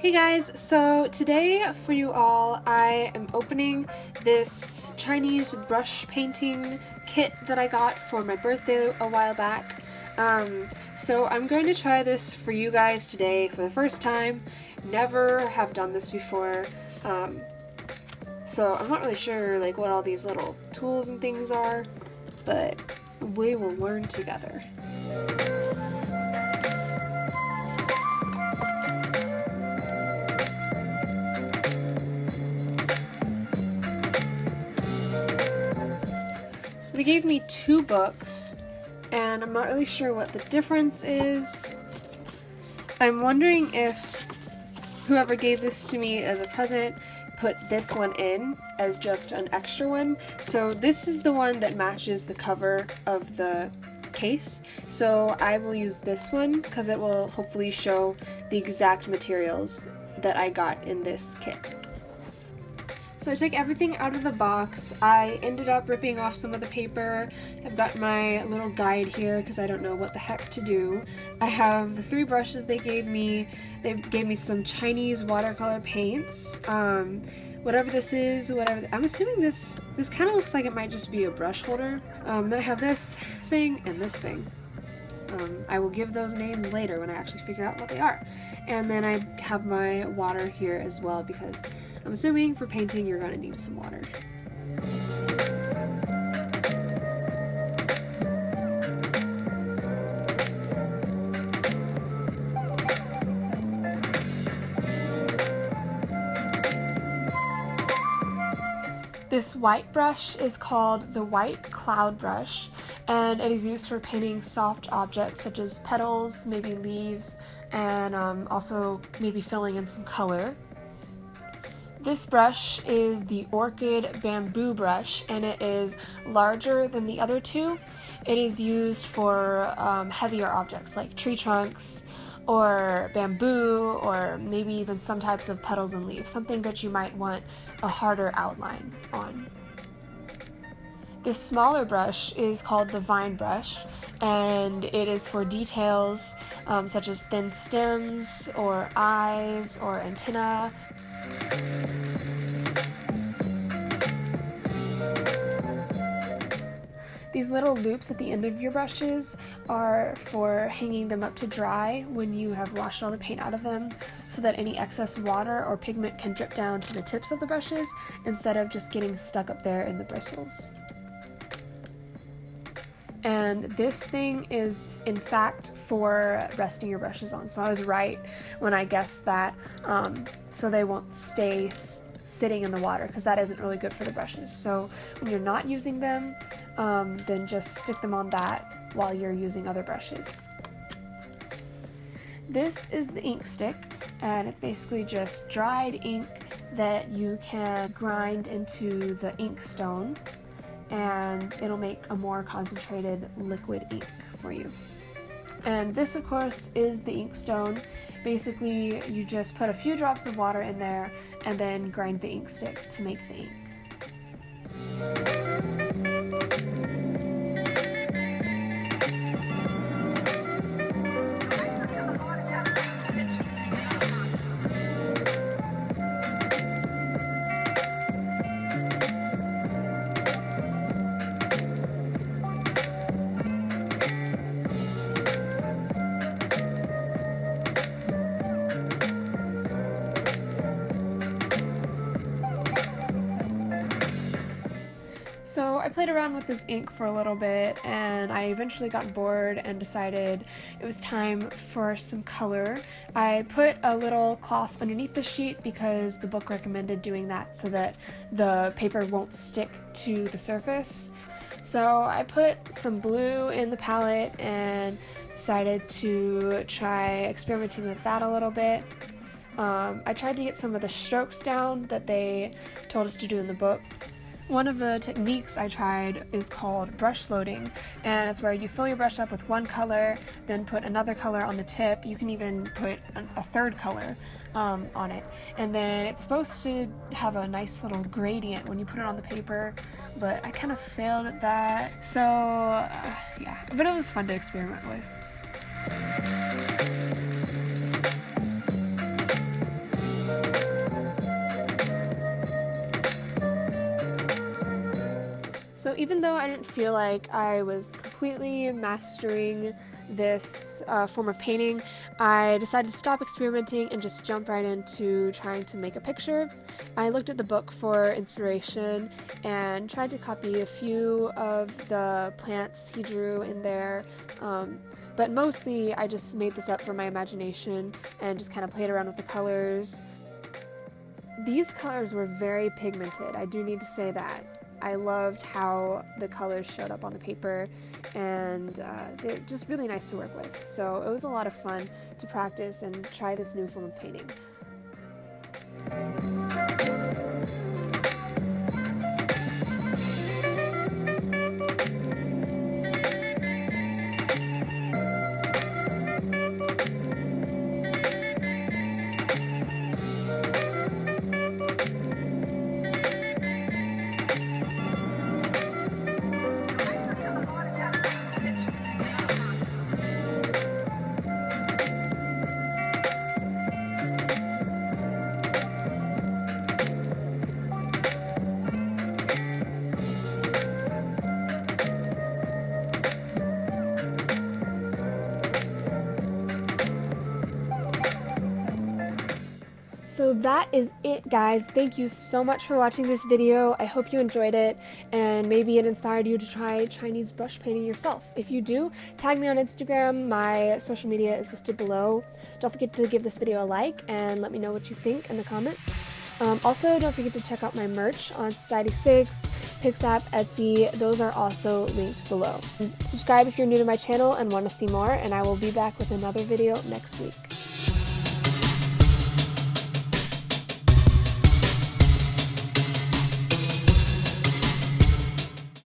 Hey guys, so today for you all I am opening this Chinese brush painting kit that I got for my birthday a while back. So I'm going to try this for you guys today for the first time. Never have done this before. So I'm not really sure like what all these little tools and things are, but we will learn together. So they gave me two books, and I'm not really sure what the difference is. I'm wondering if whoever gave this to me as a present put this one in as just an extra one. So this is the one that matches the cover of the case. So I will use this one because it will hopefully show the exact materials that I got in this kit. So I took everything out of the box. I ended up ripping off some of the paper. I've got my little guide here because I don't know what the heck to do. I have the three brushes they gave me. They gave me some Chinese watercolor paints. Whatever this is, I'm assuming this kind of looks like it might just be a brush holder. Then I have this thing and this thing. I will give those names later when I actually figure out what they are. And then I have my water here as well because I'm assuming for painting you're going to need some water. This white brush is called the white cloud brush, and it is used for painting soft objects such as petals, maybe leaves, and also maybe filling in some color. This brush is the orchid bamboo brush, and it is larger than the other two. It is used for heavier objects like tree trunks or bamboo, or maybe even some types of petals and leaves, something that you might want a harder outline on. This smaller brush is called the vine brush, and it is for details such as thin stems or eyes or antennae. These little loops at the end of your brushes are for hanging them up to dry when you have washed all the paint out of them, so that any excess water or pigment can drip down to the tips of the brushes instead of just getting stuck up there in the bristles. And this thing is in fact for resting your brushes on, so I was right when I guessed that, so they won't stay sitting in the water, because that isn't really good for the brushes. So when you're not using them, then just stick them on that while you're using other brushes. This is the ink stick, and it's basically just dried ink that you can grind into the ink stone, and it'll make a more concentrated liquid ink for you. And this, of course, is the ink stone. Basically, you just put a few drops of water in there and then grind the ink stick to make the ink. So I played around with this ink for a little bit, and I eventually got bored and decided it was time for some color. I put a little cloth underneath the sheet because the book recommended doing that so that the paper won't stick to the surface. So I put some blue in the palette and decided to try experimenting with that a little bit. I tried to get some of the strokes down that they told us to do in the book. One of the techniques I tried is called brush loading, and it's where you fill your brush up with one color, then put another color on the tip. You can even put a third color on it, and then it's supposed to have a nice little gradient when you put it on the paper, but I kind of failed at that, so yeah, but it was fun to experiment with. So even though I didn't feel like I was completely mastering this form of painting, I decided to stop experimenting and just jump right into trying to make a picture. I looked at the book for inspiration and tried to copy a few of the plants he drew in there, but mostly I just made this up from my imagination and just kind of played around with the colors. These colors were very pigmented, I do need to say that. I loved how the colors showed up on the paper, and they're just really nice to work with. So it was a lot of fun to practice and try this new form of painting. So that is it, guys. Thank you so much for watching this video. I hope you enjoyed it, and maybe it inspired you to try Chinese brush painting yourself. If you do, tag me on Instagram. My social media is listed below. Don't forget to give this video a like and let me know what you think in the comments. Also, don't forget to check out my merch on Society6, Pixapp, Etsy. Those are also linked below. Subscribe if you're new to my channel and want to see more, and I will be back with another video next week.